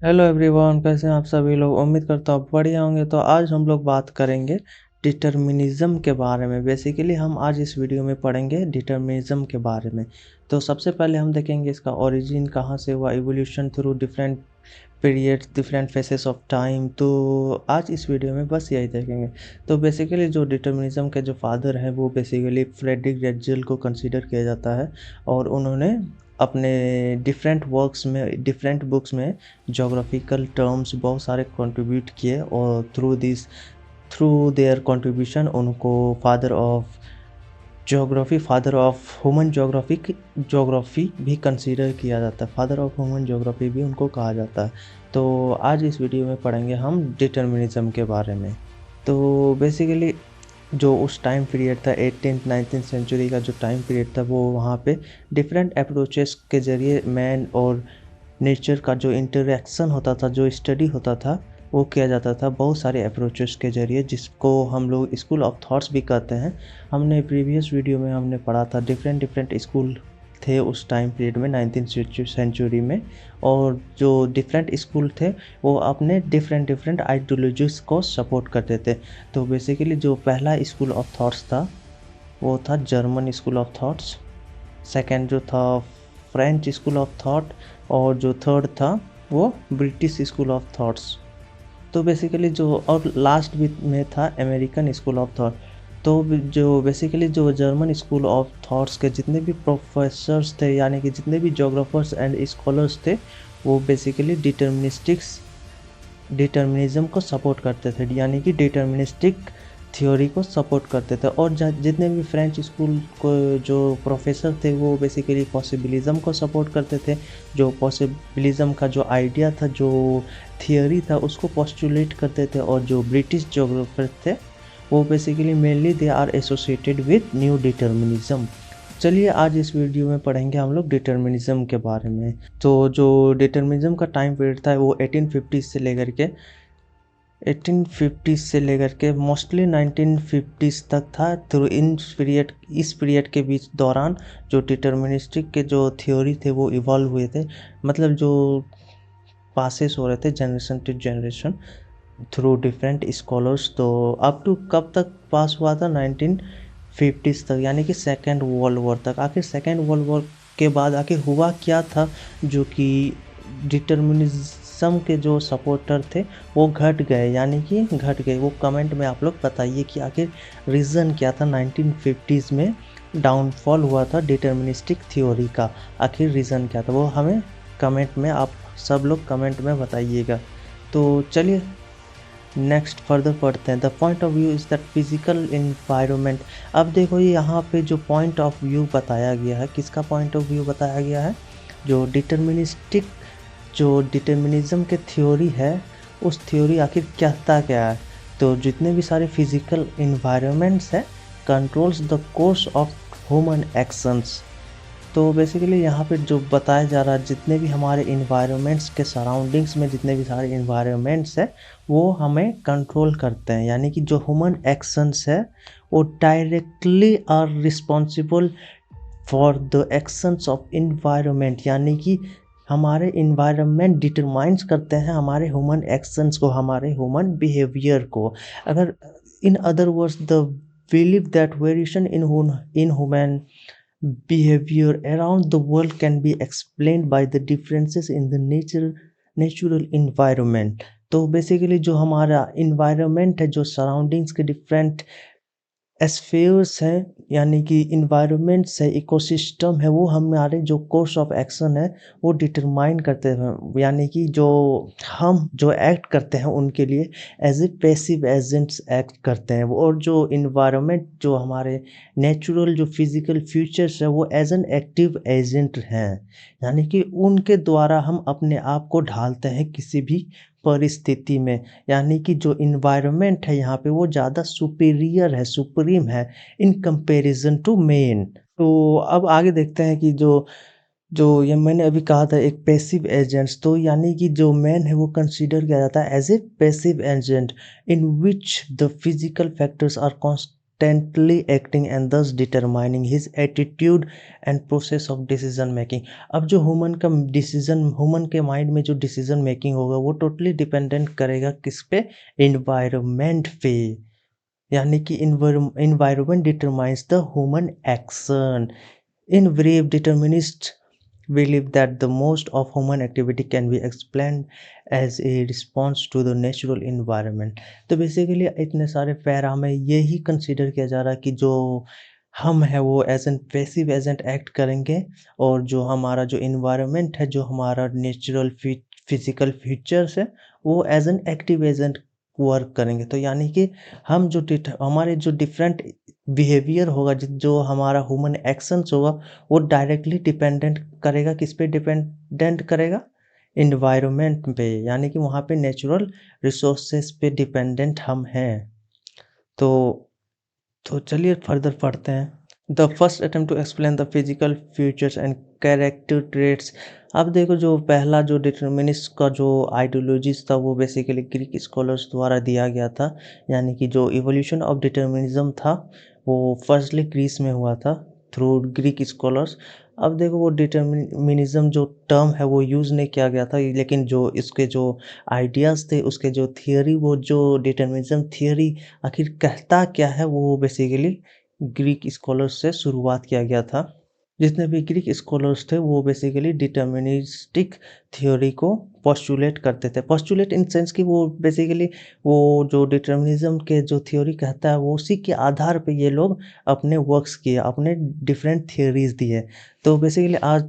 Hello everyone, कैसे हैं आप सभी लोग। उम्मीद करता हूँ आप बढ़िया होंगे। तो आज हम लोग बात करेंगे डिटर्मिनिज्म के बारे में। बेसिकली हम आज इस वीडियो में पढ़ेंगे डिटर्मिनिज्म के बारे में। तो सबसे पहले हम देखेंगे इसका ओरिजिन कहाँ से हुआ, evolution through different periods, different phases of time. तो आज इस वीडियो में बस यही देखेंगे। तो बेसिकली जो डिटर्मिनिज्म के जो फादर हैं वो बेसिकली फ्रेडरिक रेटजेल को कंसीडर किया जाता है, और उन्होंने अपने डिफरेंट वर्क्स में, डिफरेंट बुक्स में जोग्राफिकल टर्म्स बहुत सारे कंट्रीब्यूट किए, और थ्रू देयर कंट्रीब्यूशन उनको father of geography, father of human geography भी कंसीडर किया जाता है। फादर ऑफ ह्यूमन ज्योग्राफी भी उनको कहा जाता है। तो आज इस वीडियो में पढ़ेंगे हम डिटर्मिनिज्म के बारे में। तो बेसिकली जो उस टाइम पीरियड था 18th-19th सेंचुरी का जो टाइम पीरियड था, वो वहाँ पे डिफरेंट अप्रोचेस के ज़रिए मैन और नेचर का जो इंटरेक्शन होता था, जो स्टडी होता था, वो किया जाता था बहुत सारे अप्रोचेस के ज़रिए, जिसको हम लोग स्कूल ऑफ थॉट्स भी कहते हैं। हमने प्रीवियस वीडियो में हमने पढ़ा था डिफरेंट डिफरेंट स्कूल थे उस टाइम पीरियड में 19th सेंचुरी में, और जो डिफरेंट स्कूल थे वो अपने डिफरेंट डिफरेंट आइडियोलॉजीज़ को सपोर्ट करते थे। तो बेसिकली जो पहला स्कूल ऑफ थॉट्स था वो था German school of thoughts, second जो था फ्रेंच स्कूल ऑफ थॉट, और जो थर्ड था वो ब्रिटिश स्कूल ऑफ थॉट्स। तो बेसिकली जो और लास्ट में था अमेरिकन स्कूल ऑफ थॉट। तो जो बेसिकली जो जर्मन स्कूल ऑफ थॉट्स के जितने भी प्रोफेसर्स थे, यानी कि जितने भी जोग्राफर्स एंड स्कॉलर्स थे, वो बेसिकली डिटर्मिनिज्म को सपोर्ट करते थे, यानी कि डिटर्मिनिस्टिक थ्योरी को सपोर्ट करते थे। और जितने भी फ्रेंच स्कूल को जो प्रोफेसर थे वो बेसिकली पॉसिबिलिज्म को सपोर्ट करते थे। जो पॉसिबिलिज्म का जो आइडिया था, जो थियोरी था, उसको पोस्टुलेट करते थे। और जो ब्रिटिश जोग्राफर थे वो basically mainly they are associated with new determinism. चलिए आज इस वीडियो में पढ़ेंगे हम लोग डिटर्मिनिज्म के बारे में। तो जो डिटर्मिनिज्म का टाइम पीरियड था वो 1850 से लेकर के मोस्टली 1950 तक था। तो इस पीरियड के बीच दौरान जो डिटर्मिनिस्टिक के जो थ्योरी थे वो इवॉल्व हुए थे, मतलब जो पासेस हो रहे थे generation to generation through different scholars. तो अप टू कब तक पास हुआ था? 1950 तक, यानी कि सेकेंड वर्ल्ड वॉर तक। आखिर सेकेंड वर्ल्ड वॉर के बाद आखिर हुआ क्या था जो कि डिटर्मिनिज्म के जो सपोर्टर थे वो घट गए, यानी कि घट गए। वो कमेंट में आप लोग बताइए कि आखिर रीज़न क्या था 1950s में डाउनफॉल हुआ था डिटर्मिनिस्टिक थ्योरी का। आखिर रीज़न क्या था वो हमें कमेंट में, आप सब लोग कमेंट में बताइएगा। तो चलिए नेक्स्ट फर्दर पढ़ते हैं। The point of view is that physical environment. अब देखो ये यहाँ पे जो पॉइंट ऑफ व्यू बताया गया है, किसका पॉइंट ऑफ व्यू बताया गया है? जो डिटर्मिनिज्म के थ्योरी है, उस थ्योरी आखिर कहता क्या है? तो जितने भी सारे फिजिकल इन्वायरमेंट्स है controls the course of human actions. तो बेसिकली यहाँ पे जो बताया जा रहा है, जितने भी हमारे इन्वायरमेंट्स के सराउंडिंग्स में जितने भी सारे इन्वायरमेंट्स है वो हमें कंट्रोल करते हैं, यानी कि जो ह्यूमन एक्शंस है वो directly are responsible for the actions of environment, यानी कि हमारे इन्वायरमेंट डिटरमाइंस करते हैं हमारे ह्यूमन एक्शंस को, हमारे ह्यूमन बिहेवियर को। अगर in other words the believe that variation in human behavior around the world can be explained by the differences in the natural environment। तो बेसिकली जो हमारा इन्वायरमेंट है, जो सराउंडिंग्स के डिफरेंट एस्फेयर्स हैं, यानी कि इन्वायरमेंट्स है, इकोसिस्टम है, वो हमारे जो कोर्स ऑफ एक्शन है वो डिटरमाइन करते हैं, यानी कि जो हम जो एक्ट करते हैं उनके लिए as a passive agents act करते हैं। और जो इन्वायरमेंट, जो हमारे नेचुरल जो फिजिकल फीचर्स है वो एज एन एक्टिव एजेंट हैं, यानी कि उनके द्वारा हम अपने आप को ढालते हैं किसी भी परिस्थिति में। यानी कि जो इन्वायरमेंट है यहाँ पे वो ज़्यादा सुपीरियर है, सुप्रीम है इन कंपैरिजन टू मेन। तो अब आगे देखते हैं कि जो जो ये मैंने अभी कहा था एक पैसिव एजेंट्स, तो यानी कि जो मैन है वो कंसीडर किया जाता है as a passive agent in which the physical factors are constantly acting and thus determining his attitude and process of decision making। अब जो ह्यूमन के माइंड में जो डिसीजन मेकिंग होगा वो टोटली डिपेंडेंट करेगा किस पे, इन्वायरमेंट पे। यानी कि environment determines the human action। In brief, determinists believe that the most of human activity can be explained as a response to the natural environment। तो बेसिकली इतने सारे पैरा में यही कंसिडर किया जा रहा है कि जो हम है वो as an passive agent act करेंगे, और जो हमारा जो इन्वायरमेंट है, जो हमारा नेचुरल फिजिकल फीचर्स है, वो as an active agent work करेंगे। तो यानी कि हम जो हमारे जो डिफरेंट बिहेवियर होगा, जो हमारा ह्यूमन एक्शंस होगा, वो डायरेक्टली डिपेंडेंट करेगा, किस पे डिपेंडेंट करेगा, इन्वायरमेंट पे। यानी कि वहाँ पे नेचुरल रिसोर्सेज पे डिपेंडेंट हम हैं। तो चलिए फर्दर पढ़ते हैं। The first attempt to explain the physical features and character traits. अब देखो, जो पहला जो डिटर्मिनिस्ट का जो आइडियोलॉजीज था वो बेसिकली ग्रीक स्कॉलर्स द्वारा दिया गया था। यानी कि जो इवोल्यूशन ऑफ डिटर्मिनिज्म था वो फर्स्टली ग्रीस में हुआ था थ्रू ग्रीक स्कॉलर्स। अब देखो, वो डिटर्मिनिज्म जो टर्म है वो यूज़ नहीं किया गया था, लेकिन जो इसके जो आइडियाज़ थे, उसके जो थियोरी, वो जो डिटर्मिनिज्म थियोरी आखिर कहता क्या है, वो बेसिकली ग्रीक स्कॉलर्स से शुरुआत किया गया था। जितने भी ग्रीक स्कॉलर्स थे वो बेसिकली डिटर्मिनिस्टिक थ्योरी को पोस्टुलेट करते थे। पोस्टुलेट इन सेंस कि वो बेसिकली वो जो डिटर्मिनिज्म के जो थ्योरी कहता है वो उसी के आधार पे ये लोग अपने वर्क्स किए, अपने डिफरेंट थ्योरीज दिए। तो बेसिकली आज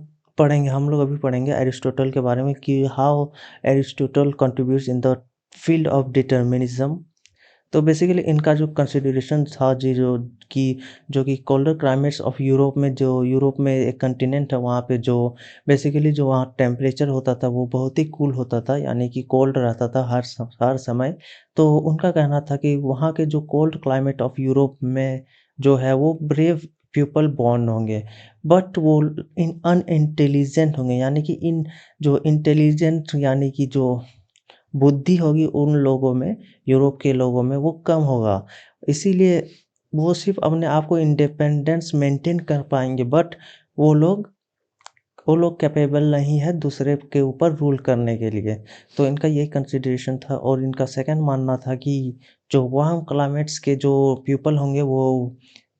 हम लोग अभी पढ़ेंगे एरिस्टोटल के बारे में कि how Aristotle contributes in the field of determinism. तो बेसिकली इनका जो कंसिडरेशन था जी, जो कि कोल्डर क्लाइमेट्स ऑफ यूरोप में, जो यूरोप में एक कंटिनेंट है, वहाँ पे जो बेसिकली जो वहाँ टेम्परेचर होता था वो बहुत ही कूल होता था, यानी कि कोल्ड रहता था हर समय। तो उनका कहना था कि वहाँ के जो कोल्ड क्लाइमेट ऑफ यूरोप में जो है वो ब्रेव पीपल बॉर्न होंगे, बट वो इन अनइंटेलिजेंट होंगे। यानी कि इन जो इंटेलिजेंट यानी कि जो बुद्धि होगी उन लोगों में, यूरोप के लोगों में वो कम होगा। इसीलिए वो सिर्फ अपने आप को इंडिपेंडेंस मेंटेन कर पाएंगे, बट वो लोग कैपेबल नहीं है दूसरे के ऊपर रूल करने के लिए। तो इनका यही कंसिडरेशन था। और इनका सेकंड मानना था कि जो वार्म क्लाइमेट्स के जो पीपल होंगे वो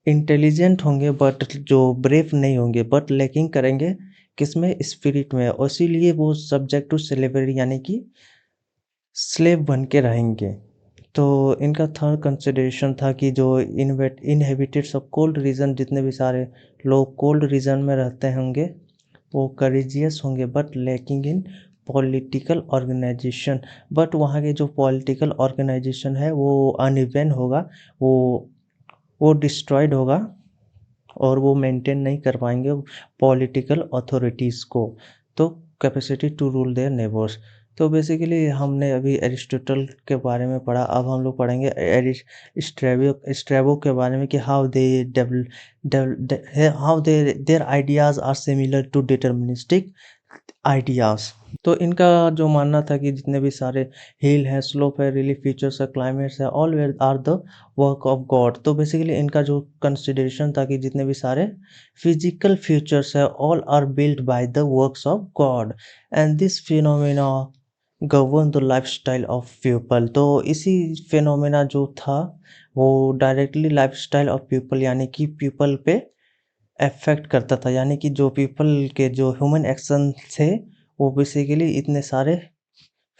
इंटेलिजेंट होंगे, बट जो ब्रेव नहीं होंगे, बट लैकिंग करेंगे किसमें, स्पिरिट में। और इसीलिए वो सब्जेक्ट टू स्लेवरी यानी कि स्लेव बन के रहेंगे। तो इनका थर्ड कंसिडरेशन था कि जो इनहेबिटेट्स ऑफ कोल्ड रीजन, जितने भी सारे लोग कोल्ड रीजन में रहते होंगे, वो करेजियस होंगे but lacking in political organisation. But वहाँ के जो पॉलिटिकल ऑर्गेनाइजेशन है वो अनइवन होगा, वो डिस्ट्रॉयड होगा, और वो मेंटेन नहीं कर पाएंगे पॉलिटिकल अथॉरिटीज़ को। तो capacity to rule their neighbours. तो बेसिकली हमने अभी एरिस्टोटल के बारे में पढ़ा, अब हम लोग पढ़ेंगे स्ट्रैबो के बारे में कि how their ideas are similar to deterministic ideas. तो इनका जो मानना था कि जितने भी सारे हिल है, स्लोप है, रिलीफ फीचर्स है, क्लाइमेट्स है, all where are the work of God. तो बेसिकली इनका जो कंसिडरेशन था कि जितने भी सारे फिजिकल फीचर्स है, all are built by the works of God, and this phenomena govern the lifestyle of people. तो इसी फिनोमेना जो था वो डायरेक्टली लाइफस्टाइल ऑफ पीपल यानी कि पीपल पे अफेक्ट करता था। यानी कि जो पीपल के जो ह्यूमन एक्शन थे वो बेसिकली इतने सारे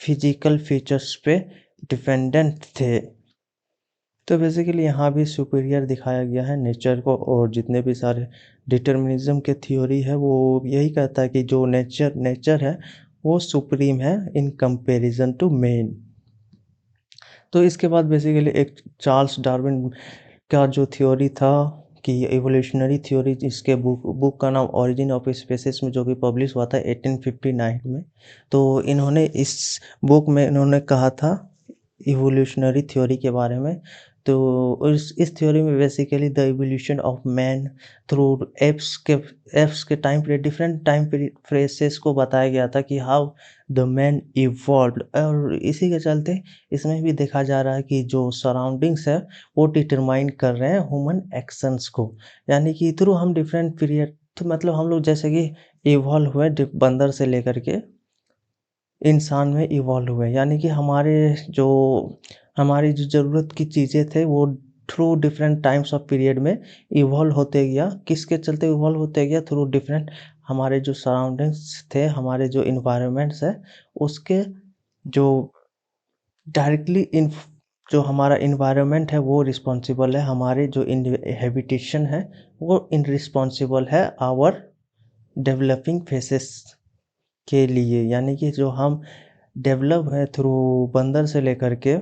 फिजिकल फीचर्स पे डिपेंडेंट थे। तो बेसिकली यहाँ भी सुपीरियर दिखाया गया है नेचर को, और जितने भी सारे डिटर्मिनिज्म के थ्योरी है वो यही कहता है कि जो नेचर है वो सुप्रीम है इन कंपैरिजन टू मैन। तो इसके बाद बेसिकली एक चार्ल्स डार्विन का जो थ्योरी था कि एवोल्यूशनरी थ्योरी, इसके बुक का नाम ओरिजिन ऑफ स्पीसीज में, जो कि पब्लिश हुआ था 1859 में। तो इन्होंने इस बुक में इन्होंने कहा था इवोल्यूशनरी थ्योरी के बारे में। तो इस थ्योरी में basically the evolution of man through apes के time period, different time period phases को बताया गया था कि हाउ द मैन इवॉल्व्ड। और इसी के चलते इसमें भी देखा जा रहा है कि जो सराउंडिंग्स है वो डिटरमाइन कर रहे हैं ह्यूमन एक्शंस को, यानी कि थ्रू हम डिफरेंट पीरियड, तो मतलब हम लोग जैसे कि इवॉल्व हुए बंदर से लेकर के इंसान में इवॉल्व हुए, यानी कि जो हमारी जो ज़रूरत की चीज़ें थे वो through different times of period में इवॉल्व होते गया। किसके चलते इवॉल्व होते गया? थ्रू डिफरेंट हमारे जो सराउंडिंग्स थे, हमारे जो इन्वायरमेंट्स है, उसके जो डायरेक्टली इन जो हमारा इन्वायरमेंट है वो रिस्पॉन्सिबल है, हमारे जो हैबिटेशन है वो इन रिस्पॉन्सिबल है आवर डेवलपिंग फेसेस के लिए, यानी कि जो हम डेवलप है थ्रू बंदर से लेकर के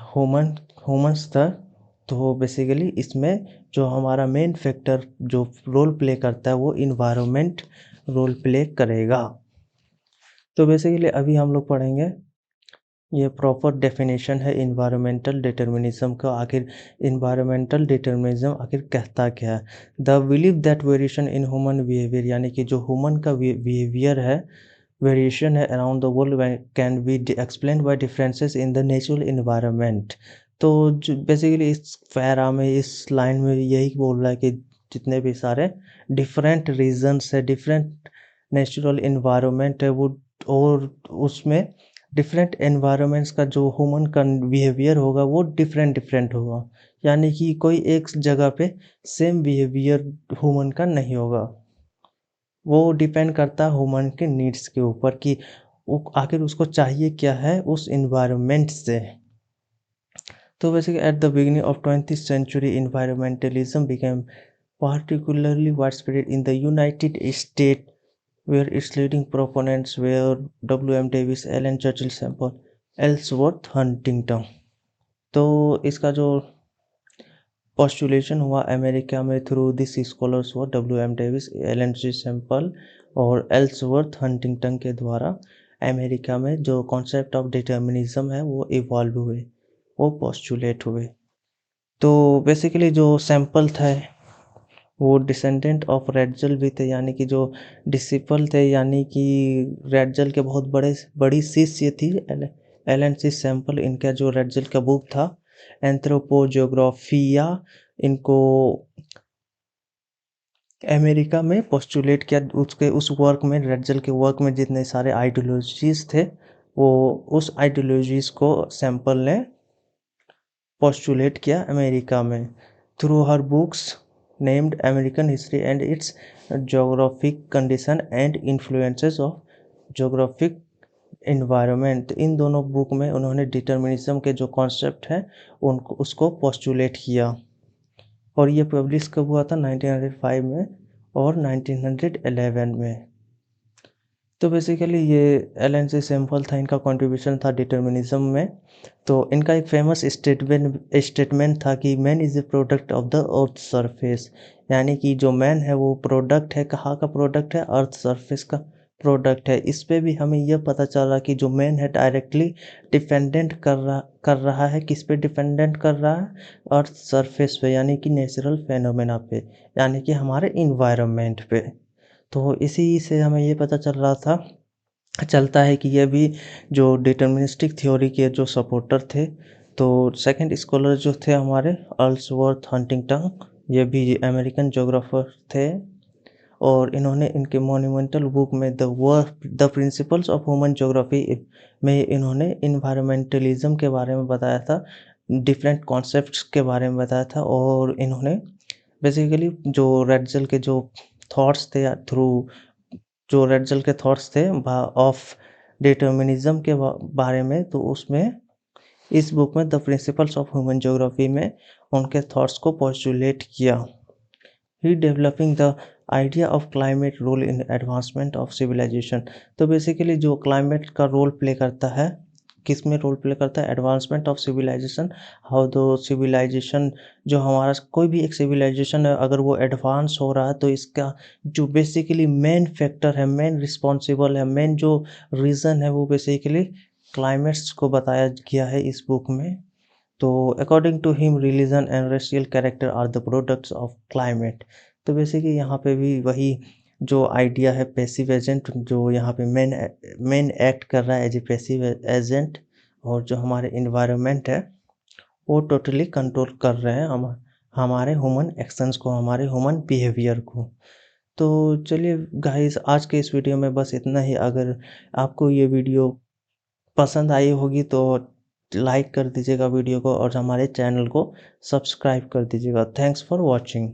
ह्यूमन ह्यूमंस तक। तो बेसिकली इसमें जो हमारा मेन फैक्टर जो रोल प्ले करता है वो इन्वायरमेंट रोल प्ले करेगा। तो बेसिकली अभी हम लोग पढ़ेंगे, ये प्रॉपर डेफिनेशन है इन्वायरमेंटल डिटर्मिनिज्म का। आखिर इन्वायरमेंटल डिटर्मिनिज्म आखिर कहता क्या है? The believe that variation in human behaviour, यानी कि जो ह्यूमन का बिहेवियर है, वेरिएशन है around the world can be explain by differences in the natural environment. तो जो बेसिकली इस पैरा में, इस लाइन में यही बोल रहा है कि जितने भी सारे डिफरेंट रीजन्स है, डिफरेंट नेचुरल इन्वायरमेंट है वो, और उसमें डिफरेंट एनवायरनमेंट्स का जो ह्यूमन का बिहेवियर होगा वो डिफरेंट डिफरेंट होगा, यानी कि कोई एक जगह पे सेम बिहेवियर ह्यूमन का नहीं होगा। वो डिपेंड करता है ह्यूमन के नीड्स के ऊपर कि वो आखिर उसको चाहिए क्या है उस इन्वायरमेंट से। तो basically at the beginning of 20th century environmentalism became particularly widespread in the United States, where its leading proponents were W. M. Davis, Alan Churchill Semple, Ellsworth Huntington। तो इसका जो पोस्टुलेशन हुआ अमेरिका में थ्रू दिस स्कॉलर्स हुआ W M Davis, Elon जी sample और Ellsworth Huntington के द्वारा। America में जो कॉन्सेप्ट ऑफ डिटर्मिनिज्म है वो इवॉल्व हुए, वो पोस्टुलेट हुए। तो बेसिकली जो सैम्पल था वो डिसेंडेंट ऑफ रेडजल भी थे, यानी कि जो डिसिपल थे, यानी कि रेडजल के बहुत बड़ी शिष्य थी एलन सी सैम्पल। इनका जो रेडजल का बुक था एंथ्रोपोजियोग्राफिया, इनको अमेरिका में पोस्टुलेट किया। उसके उस वर्क में, रेडजल के वर्क में जितने सारे आइडियोलॉजीज थे वो उस आइडियोलॉजीज को सैम्पल ने पोस्टुलेट किया अमेरिका में through her books named American history and its geographic condition and influences of geographic environment. इन दोनों बुक में उन्होंने डिटर्मिनिज्म के जो कॉन्सेप्ट हैं उनको उसको पोस्टुलेट किया, और ये पब्लिश कब हुआ था? 1905 में और 1911 में। तो बेसिकली ये एलन सी सैम्पल था, इनका कंट्रीब्यूशन था डिटर्मिनिज्म में। तो इनका एक फेमस स्टेटमेंट था कि man is a product of the earth surface, यानी कि जो मैन है वो प्रोडक्ट है, कहाँ का प्रोडक्ट है? अर्थ सरफेस का प्रोडक्ट है। इस पे भी हमें यह पता चल रहा कि जो मैन है डायरेक्टली डिपेंडेंट कर रहा है, किस पे डिपेंडेंट कर रहा है? अर्थ सरफेस पे, यानी कि नेचुरल फेनोमेना पे, यानी कि हमारे इन्वायरमेंट पे। तो इसी से हमें ये पता चलता है कि ये भी जो डिटर्मिनिस्टिक थ्योरी के जो सपोर्टर थे। तो सेकंड स्कॉलर जो थे हमारे एल्सवर्थ हंटिंगटन, ये भी अमेरिकन जोग्राफर थे, और इन्होंने इनके मोन्यूमेंटल बुक में the principles of human geography में इन्होंने इन्वायरमेंटलिज्म के बारे में बताया था, डिफरेंट कॉन्सेप्ट्स के बारे में बताया था। और इन्होंने बेसिकली जो रेडजल के जो थॉट्स थे थ्रू जो रेडजल के थॉट्स थे ऑफ डिटर्मिनिज्म के बारे में, तो उसमें इस बुक में the principles of human geography में उनके थॉट्स को पोस्टुलेट किया। He developing the idea of climate role in advancement of civilization. तो बेसिकली जो क्लाइमेट का रोल प्ले करता है, किस में रोल प्ले करता है? Advancement of civilization. How do civilization, जो हमारा कोई भी एक सिविलाइजेशन है अगर वो एडवांस हो रहा है तो इसका जो बेसिकली मेन फैक्टर है, मेन रिस्पॉन्सिबल है, मेन जो रीज़न है वो बेसिकली क्लाइमेट्स को बताया गया है इस बुक में। तो according to him religion and racial character are the products of climate. तो बेसिकली यहाँ पे भी वही जो आइडिया है पैसिव एजेंट, जो यहाँ पे मेन एक्ट कर रहा है एज ए पैसिव एजेंट, और जो हमारे इन्वायरमेंट है वो टोटली कंट्रोल कर रहे हैं हमारे ह्यूमन एक्शंस को, हमारे ह्यूमन बिहेवियर को। तो चलिए गाइस, आज के इस वीडियो में बस इतना ही। अगर आपको ये वीडियो पसंद आई होगी तो लाइक कर दीजिएगा वीडियो को, और हमारे चैनल को सब्सक्राइब कर दीजिएगा। Thanks for watching.